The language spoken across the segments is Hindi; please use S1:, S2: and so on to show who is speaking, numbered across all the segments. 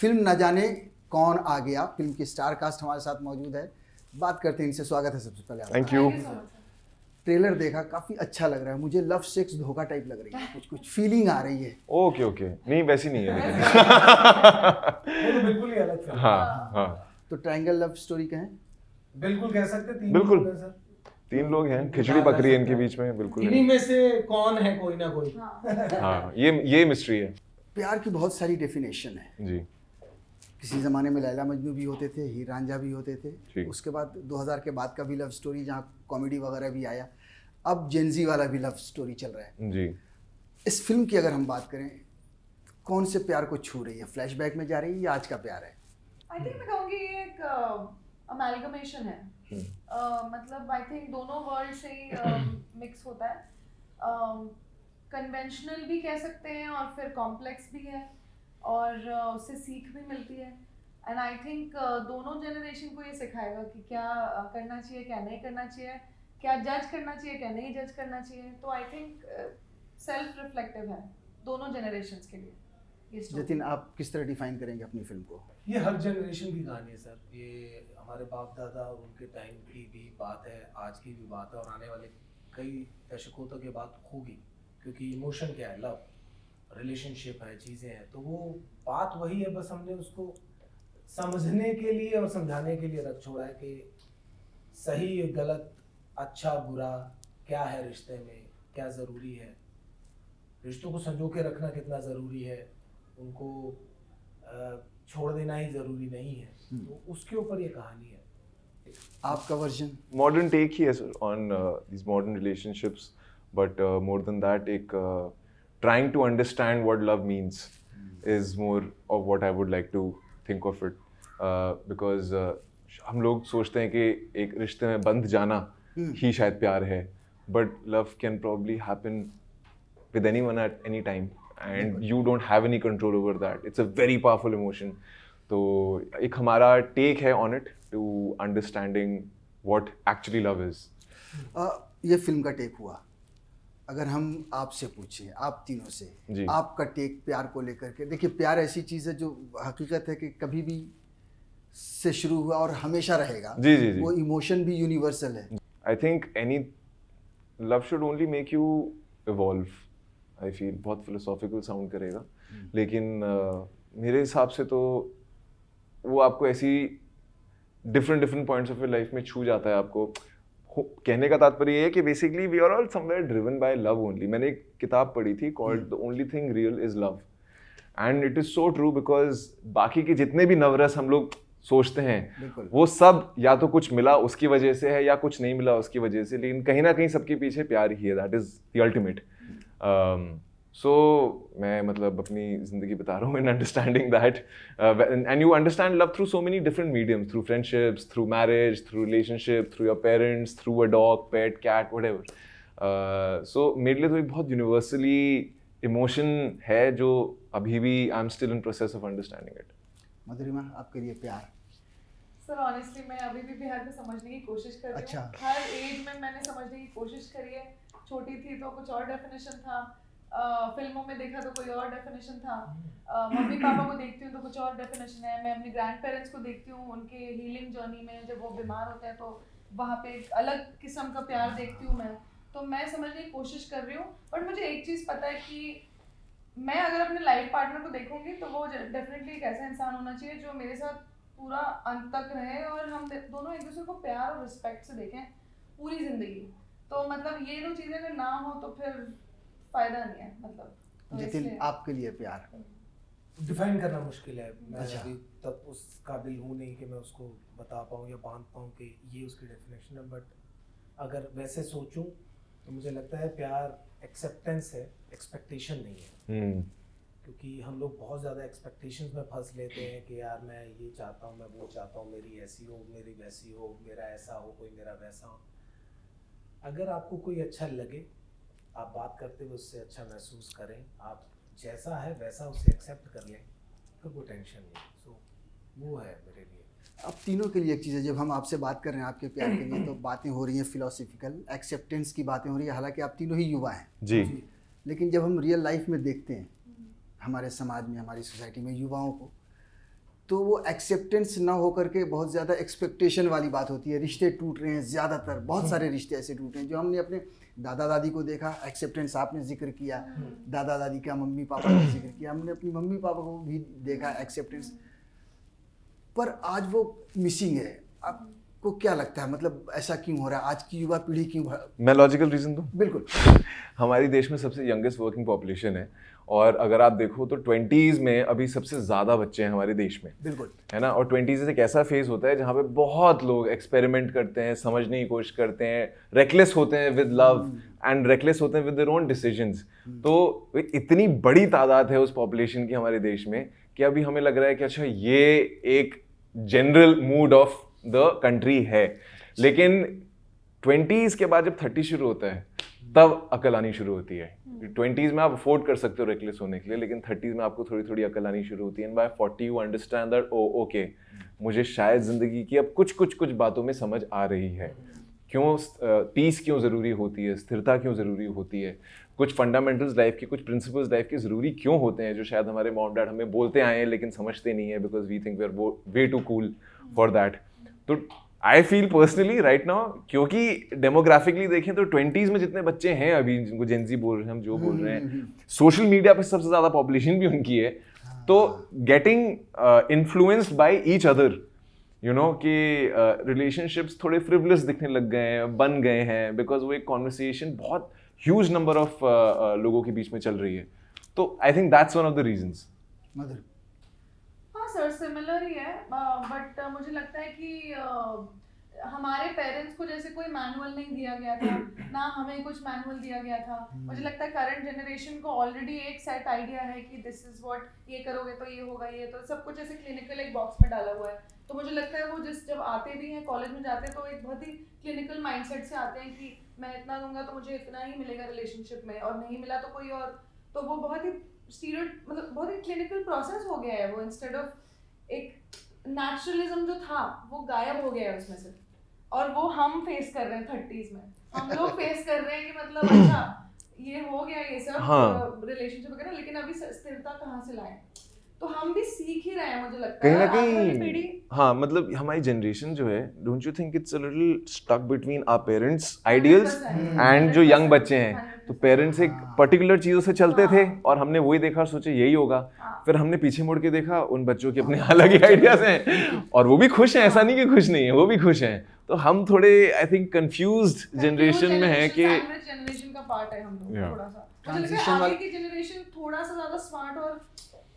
S1: फिल्म न जाने कौन आ गया, फिल्म की स्टार कास्ट हमारे साथ मौजूद है, बात करते हैं इनसे। स्वागत है सबसे पहले आपका।
S2: Thank you.
S1: ट्रेलर देखा, काफी अच्छा लग रहा है मुझे, लव सेक्स धोखा टाइप लग रही है, कुछ फीलिंग आ रही है।
S2: ओके ओके, नहीं वैसी नहीं है लेकिन
S3: वो तो बिल्कुल ही अलग फिल्म है।
S2: हाँ हाँ
S1: तो ट्रायंगल लव स्टोरी कहें?
S3: बिल्कुल कह सकते हैं, तीन
S2: बिल्कुल।
S3: लोग हैं सर।
S2: 3 लोग हैं, खिचड़ी पक रही है इनके बीच में, बिल्कुल
S3: इन्हीं
S2: है।
S3: में से कौन है कोई ना कोई।
S2: हाँ ये मिस्ट्री है
S1: प्यार की बहुत सारी डेफिनेशन है।
S2: जी।
S1: किसी ज़माने में लैला मजनू भी होते थे, हीर रांझा भी होते थे,
S2: ठीक।
S1: उसके बाद 2000 के बाद का भी लव स्टोरी जहाँ कॉमेडी वगैरह भी आया, अब जेनजी वाला भी लव स्टोरी चल रहा है।
S2: जी
S1: इस फिल्म की अगर हम बात करें, कौन से प्यार को छू रही है? फ्लैशबैक में जा रही है या आज का प्यार है?
S4: आई थिंक मैं कहूँगी ये एक अमेलगमेशन है। मतलब आई थिंक दोनों वर्ल्ड से ही मिक्स होता है। कन्वेंशनल भी कह सकते हैं और फिर कॉम्प्लेक्स भी है, और उससे सीख भी मिलती है। एंड आई थिंक दोनों जनरेशन को ये सिखाएगा कि क्या करना चाहिए, क्या नहीं करना चाहिए, क्या जज करना चाहिए, क्या नहीं जज करना चाहिए। तो आई थिंक सेल्फ रिफ्लेक्टिव है दोनों जनरेशन्स के लिए ये story।
S1: जतिन, आप किस तरह डिफाइन करेंगे अपनी फिल्म को?
S3: ये हर जनरेशन की कहानी है सर। ये हमारे बाप दादा और उनके टाइम की भी बात है, आज की भी बात है, और आने वाले कई दशकों तक ये बात होगी। क्योंकि इमोशन क्या है, लव, रिलेशनशिप है, चीज़ें हैं, तो वो बात वही है। बस हमने उसको समझने के लिए और समझाने के लिए रख छोड़ा है कि सही गलत, अच्छा बुरा क्या है रिश्ते में, क्या ज़रूरी है, रिश्तों को संजो के रखना कितना ज़रूरी है, उनको छोड़ देना ही ज़रूरी नहीं है। तो उसके ऊपर ये कहानी है।
S1: आपका वर्जन?
S2: मॉडर्न टेक ही है sir on these modern relationships, but more than that एक trying to understand what love means is more of what I would like to think of it, because हम लोग सोचते हैं कि एक रिश्ते में बंध जाना ही शायद प्यार है, but love can probably happen with anyone at any time and you don't have any control over that. It's a very powerful emotion. तो एक हमारा take है on it to understanding what actually love is.
S1: ये फिल्म का टेक हुआ। अगर हम आपसे पूछें, आप तीनों से,
S2: जी।
S1: आपका टेक प्यार को लेकर के। देखिए, प्यार ऐसी चीज़ है जो हकीकत है कि कभी भी से शुरू हुआ और हमेशा रहेगा।
S2: जी, जी, जी।
S1: वो इमोशन भी यूनिवर्सल है।
S2: I think any love should only make you evolve. I feel बहुत philosophical sound करेगा, लेकिन मेरे हिसाब से तो वो आपको ऐसी different points of your life में छू जाता है आपको। कहने का तात्पर्य ये है कि basically we are all somewhere driven by love only. मैंने एक किताब पढ़ी थी called The Only Thing Real Is Love, and it is so true because बाकी के जितने भी नवरस हम लोग सोचते हैं वो सब या तो कुछ मिला उसकी वजह से है या कुछ नहीं मिला उसकी वजह से, लेकिन कहीं ना कहीं सबके पीछे प्यार ही है। That is the ultimate. So मैं मतलब अपनी जिंदगी बता रहा हूँ in understanding that, and you understand love through so many different mediums, through friendships, through marriage, through relationship, through your parents, through a dog, pet, cat, whatever. So मेरे लिए तो एक बहुत यूनिवर्सली इमोशन है जो अभी भी I am still in process of understanding it.
S1: Madhurima, आपके लिए प्यार?
S4: सर ऑनेस्टली मैं अभी भी प्यार को समझने की कोशिश कर रही हूँ।
S1: अच्छा।
S4: हर एज में मैंने समझने की कोशिश करी है। छोटी थी तो कुछ और डेफिनेशन था, फिल्मों में देखा तो कोई और डेफिनेशन था, मम्मी पापा को देखती हूँ तो कुछ और डेफिनेशन है, मैं अपने ग्रैंड पेरेंट्स को देखती हूँ उनके हीलिंग जर्नी में, जब वो बीमार होते हैं तो वहाँ पे एक अलग किस्म का प्यार देखती हूँ मैं। तो मैं समझने की कोशिश कर रही हूँ, बट मुझे एक चीज़ पता है कि मैं अगर अपने लाइफ पार्टनर को देखूंगी तो वो डेफिनेटली एक ऐसा इंसान होना चाहिए जो मेरे साथ पूरा अंत तक रहे और हम दोनों एक दूसरे को प्यार और रिस्पेक्ट से देखें पूरी जिंदगी। तो मतलब ये दो चीज़ें अगर ना हो तो फिर फायदा नहीं है। मतलब तो
S1: जतिन,
S4: इसलिए
S1: आपके लिए प्यार?
S3: डिफाइन करना मुश्किल है। मैं
S1: अच्छा।
S3: अभी तक उस काबिल हूँ नहीं कि मैं उसको बता पाऊँ या बांध पाऊँ कि ये उसकी डेफिनेशन है। बट अगर वैसे सोचूं तो मुझे लगता है प्यार एक्सेप्टेंस है, एक्सपेक्टेशन नहीं है। क्योंकि हम लोग बहुत ज़्यादा एक्सपेक्टेशंस में फंस लेते हैं कि यार मैं ये चाहता हूँ, मैं वो चाहता हूँ, मेरी ऐसी हो, मेरी वैसी हो, मेरा ऐसा हो, कोई मेरा वैसा हो। अगर आपको कोई अच्छा लगे, आप बात करते हुए उससे अच्छा महसूस करें, आप जैसा है वैसा उसे एक्सेप्ट कर लें, फिर कोई टेंशन नहीं। सो वो है मेरे लिए।
S1: अब तीनों के लिए एक चीज़ है, जब हम आपसे बात कर रहे हैं आपके प्यार के लिए तो बातें हो रही हैं फिलोसफिकल, एक्सेप्टेंस की बातें हो रही है। हालांकि आप तीनों ही युवा हैं
S2: जी।
S1: लेकिन जब हम रियल लाइफ में देखते हैं हमारे समाज में, हमारी सोसाइटी में युवाओं को, तो वो एक्सेप्टेंस ना हो करके बहुत ज़्यादा एक्सपेक्टेशन वाली बात होती है, रिश्ते टूट रहे हैं ज़्यादातर, बहुत सारे रिश्ते ऐसे टूटे हैं जो हमने अपने दादा दादी को देखा, एक्सेप्टेंस आपने जिक्र किया, दादा दादी का मम्मी पापा का जिक्र किया, हमने अपनी मम्मी पापा को भी देखा एक्सेप्टेंस, पर आज वो मिसिंग है। आपको क्या लगता है, मतलब ऐसा क्यों हो रहा है, आज की युवा पीढ़ी क्यों?
S2: मैं लॉजिकल रीज़न दूं?
S1: बिल्कुल।
S2: हमारे देश में सबसे यंगेस्ट वर्किंग पॉपुलेशन है, और अगर आप देखो तो 20s में अभी सबसे ज़्यादा बच्चे हैं हमारे देश में,
S1: बिल्कुल,
S2: है ना। और 20s एक ऐसा फेज होता है जहाँ पे बहुत लोग एक्सपेरिमेंट करते हैं, समझने की कोशिश करते हैं, रेकलेस होते हैं विद लव एंड रेकलेस होते हैं विद देयर ओन डिसीजंस। तो इतनी बड़ी तादाद है उस पॉपुलेशन की हमारे देश में कि अभी हमें लग रहा है कि अच्छा ये एक general mood off the country है। लेकिन 20s के बाद जब 30 शुरू होता है तब अकल आनी शुरू होती है। 20s में आप अफोर्ड कर सकते हो रेकलेस होने के लिए, लेकिन 30s में आपको थोड़ी थोड़ी अकल आनी शुरू होती है। And by 40 you understand that okay, मुझे शायद जिंदगी की अब कुछ बातों में समझ आ रही है, क्यों पीस क्यों ज़रूरी होती है, स्थिरता क्यों ज़रूरी होती है, कुछ फंडामेंटल्स लाइफ के, कुछ प्रिंसिपल्स लाइफ के ज़रूरी क्यों होते हैं, जो शायद हमारे मॉम डैड हमें बोलते आए हैं लेकिन समझते नहीं है, because we think we are way too cool for that. तो I feel personally right now, क्योंकि डेमोग्राफिकली देखें तो 20s में जितने बच्चे हैं अभी, जिनको जेनजी बोल रहे हैं, हम जो बोल रहे हैं, सोशल मीडिया पे सबसे ज़्यादा पॉपुलेशन भी उनकी है। तो getting influenced by each other, you know, कि रिलेशनशिप्स थोड़े फ्रिवलेस दिखने लग गए हैं, बन गए हैं, बिकॉज वो एक कॉन्वर्सेशन बहुत ह्यूज नंबर ऑफ लोगों के बीच में चल रही है। तो I think that's one of the reasons.
S1: Madhur?
S4: हाँ सर, सिमिलर ही है, बट मुझे लगता है कि हमारे पेरेंट्स को जैसे कोई मैनुअल नहीं दिया गया था, ना हमें कुछ मैनुअल दिया गया था। मुझे लगता है करंट जनरेशन को ऑलरेडी एक सेट आइडिया है कि दिस इज व्हाट, ये करोगे तो ये होगा, ये तो सब कुछ ऐसे क्लिनिकल एक बॉक्स में डाला हुआ है। तो मुझे लगता है वो जब आते भी हैं, कॉलेज में जाते हैं, तो एक बहुत ही क्लिनिकल माइंडसेट से आते हैं कि मैं इतना दूंगा तो मुझे इतना ही मिलेगा रिलेशनशिप में, और नहीं मिला तो कोई और। तो वो बहुत ही मतलब बहुत ही क्लिनिकल प्रोसेस हो गया है वो, इंस्टेड ऑफ एक नेचुरलिज्म जो था वो गायब हो गया है उसमें से। और वो हम फेस कर रहे हैं 30s में, हम लोग फेस कर रहे हैं कि मतलब अच्छा ये हो गया ये सब रिलेशनशिप वगैरह, लेकिन अभी स्थिरता कहाँ से लाएं? तो हम भी सीख ही रहे हैं, मुझे लगता है
S2: कहीं ना
S4: आने वाली
S2: कहीं।
S4: पीढ़ी।
S2: हाँ, मतलब हमारी जनरेशन जो है, don't you think it's a little stuck between our parents ideals
S4: 100%,
S2: and जो यंग बच्चे हैं?
S4: 100%।
S2: तो पेरेंट्स एक पर्टिकुलर चीज़ों से चलते थे
S4: हाँ।
S2: और हमने वही देखा, सोचे यही होगा।
S4: हाँ।
S2: फिर हमने पीछे मुड़ के देखा, उन बच्चों के अपने अलग ही आइडियाज हैं और वो भी खुश हैं, ऐसा नहीं कि खुश नहीं है, वो भी खुश हैं। तो हम थोड़े आई थिंक कंफ्यूज्ड जनरेशन में हैं कि
S4: जनरेशन का पार्ट है हम लोग।
S2: Yeah.
S4: थोड़ा सा मुझे लगता
S1: Transition
S4: है आगे
S1: वाला-
S4: की जनरेशन थोड़ा सा ज्यादा स्मार्ट और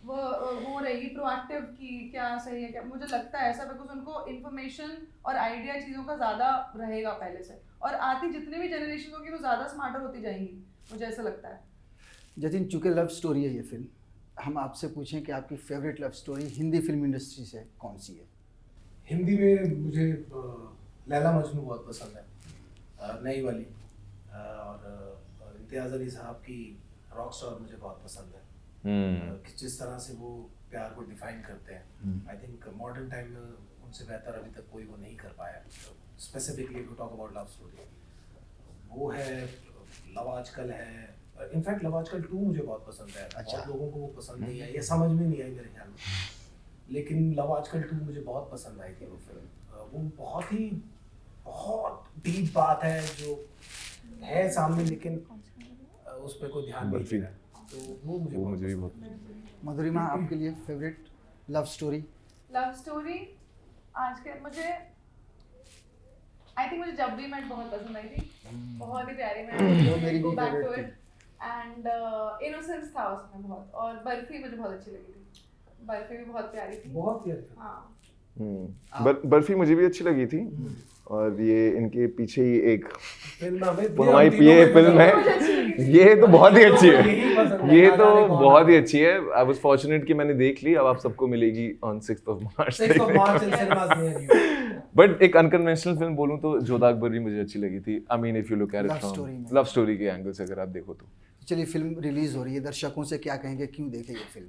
S4: वो रहेगी प्रोएक्टिव की क्या सही है क्या, मुझे लगता है ऐसा, बिकॉज उनको इन्फॉर्मेशन और आइडिया चीज़ों का ज़्यादा रहेगा पहले से, और आती जितनी भी जनरेशन होगी वो ज़्यादा स्मार्टर होती जाएंगी, मुझे ऐसा लगता है।
S1: जतिन, चूँकि लव स्टोरी है ये फिल्म, हम आपसे पूछें कि आपकी favourite love story Hindi film industry से कौन सी है?
S3: हिंदी में मुझे लैला मजनू बहुत पसंद है, नई वाली, और इम्तियाज़ अली साहब की रॉकस्टार मुझे बहुत पसंद है। कि जिस तरह से वो प्यार को डिफाइन करते हैं, आई थिंक मॉडर्न टाइम में उनसे बेहतर अभी तक कोई वो नहीं कर पाया। Specifically to talk about love story, वो है लव आजकल है। इनफैक्ट लव आजकल 2 मुझे बहुत पसंद है।
S1: अच्छा।
S3: बहुत लोगों को वो पसंद नहीं आई, ये समझ में नहीं आई मेरे ख्याल में, लेकिन लव आजकल 2 मुझे बहुत पसंद आई थी वो फिल्म। वो बहुत डीप बात है जो है सामने, लेकिन उस पर कोई ध्यान नहीं
S2: बर्फी।
S3: दे रहा है। तो वो मुझे
S2: भी
S3: बहुत
S2: बहुत।
S1: मधुरिमा, आपके लिए favourite love story?
S4: Love story आज के मुझे आई थिंक मुझे जब भी मेट बहुत पसंद आई थी, बहुत ही प्यारी
S1: वो मेरी
S4: गो
S1: भी
S4: back to
S1: favorite
S4: it, and innocence था उसमें बहुत, और बर्फी मुझे बहुत अच्छी लगी थी, बर्फी भी बहुत प्यारी थी।
S3: बहुत प्यारी थी।
S4: हाँ,
S2: बर्फी मुझे भी अच्छी लगी थी, और ये इनके पीछे ही एक
S3: फिल्म में
S2: पुनवाई पिए फिल्म है,
S4: मुझे अच्छी लगी थी।
S2: ये तो बहुत ही अच्छी है,
S3: यही पसंद है,
S2: ये
S3: ना
S2: तो
S3: जाने कौन
S2: बहुत ही
S3: है।
S2: अच्छी है। आई वाज फॉर्चुनेट कि मैंने देख ली, अब आप सबको मिलेगी on 6th of March।
S3: 6th of March in cinemas near you।
S2: But एक अनकन्वेंशनल फिल्म बोलूं तो जोधा अकबर भी मुझे अच्छी लगी थी। I mean if you look at it
S1: Love story
S2: from
S1: में।
S2: लव स्टोरी के एंगल से अगर आप देखो तो।
S1: चलिए, फिल्म रिलीज हो रही है, दर्शकों से क्या कहेंगे, क्यों देखें ये फिल्म?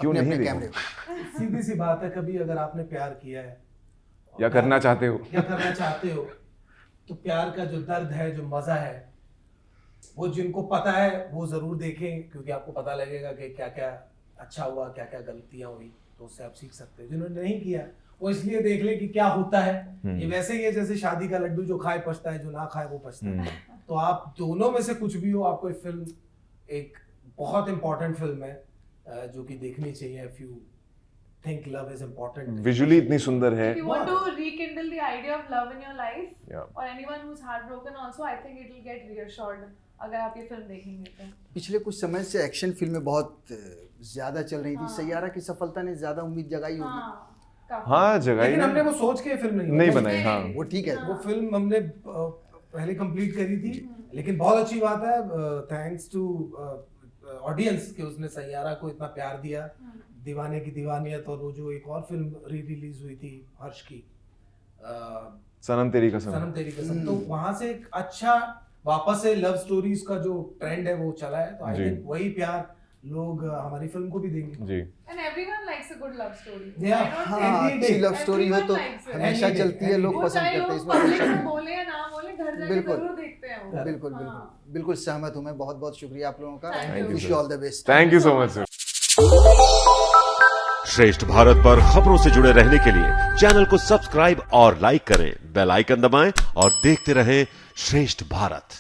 S2: क्यों
S1: अपने
S2: नहीं
S1: अपने
S2: देखें?
S1: कैमरे को।
S3: सीधी सी बात है, कभी अगर आपने प्यार किया है
S2: या करना चाहते हो,
S3: या करना चाहते हो, तो प्यार का जो दर्द है, जो मजा है, वो जिनको पता है वो जरूर देखें, क्योंकि आपको पता लगेगा कि क्या क्या अच्छा हुआ, क्या क्या गलतियां हुई। तो उससे आप सीख सकते हो। जिन्होंने नहीं किया वो इसलिए देख ले कि क्या होता है। ये वैसे ही है जैसे शादी का लड्डू, जो खाए पछता है, जो ना खाए वो पछता है। तो आप दोनों में से कुछ भी हो, आपको एक फिल्म, एक बहुत इंपॉर्टेंट फिल्म है जो कि देखनी चाहिए। If you think love is important,
S2: visually इतनी सुंदर है।
S4: If you want to rekindle the idea of love in your life,
S2: Yeah.
S4: or anyone who's heartbroken also, I think it will get reassured अगर आप ये फिल्म देखेंगे तो।
S1: पिछले कुछ समय से एक्शन फिल्में बहुत ज्यादा चल रही थी। सैयारा की सफलता ने ज्यादा उम्मीद जगाई होगी।
S4: काफी।
S2: हाँ जगह
S3: लेकिन हमने वो सोच के फिल्म
S2: नहीं बनाई। हाँ
S1: वो ठीक है।
S3: वो फिल्म हमने पहले कंप्लीट करी थी, लेकिन बहुत अच्छी बात है, थैंक्स टू ऑडियंस कि उसने सैयारा को इतना प्यार दिया। दीवाने की दीवानियत, और वो जो एक और फिल्म रिलीज हुई थी हर्ष की,
S2: सनम तेरी कसम।
S3: सनम तेरी कसम, तो वहां से एक अच्छा वापस से लव स्टोरीज का जो ट्रेंड है वो चला है। तो आई थिंक वही प्यार लोग हमारी फिल्म को भी देंगे।
S2: जी
S4: And everyone likes a good love story.
S3: Yeah.
S4: I don't
S1: हाँ,
S3: Every
S1: अच्छी
S3: day.
S1: लव स्टोरी हो तो
S4: Everyone likes it.
S1: हमेशा
S3: Every day.
S1: चलती है, लोग
S4: वो
S1: पसंद
S4: चाहे
S1: करते हैं।
S4: लोग public
S1: इसमें
S4: में बोले या ना बोले, घर जाके
S1: बिल्कुल।
S4: जरूर देखते हैं वो।
S1: बिल्कुल बिल्कुल
S4: हाँ।
S1: बिल्कुल सहमत हूँ मैं। बहुत बहुत शुक्रिया आप लोगों का।
S4: Thank you.
S1: Wish you all the best.
S2: Thank you so much sir.
S5: श्रेष्ठ भारत पर खबरों से जुड़े रहने के लिए चैनल को सब्सक्राइब और लाइक करें, बेल आइकन दबाएं और देखते रहें श्रेष्ठ भारत।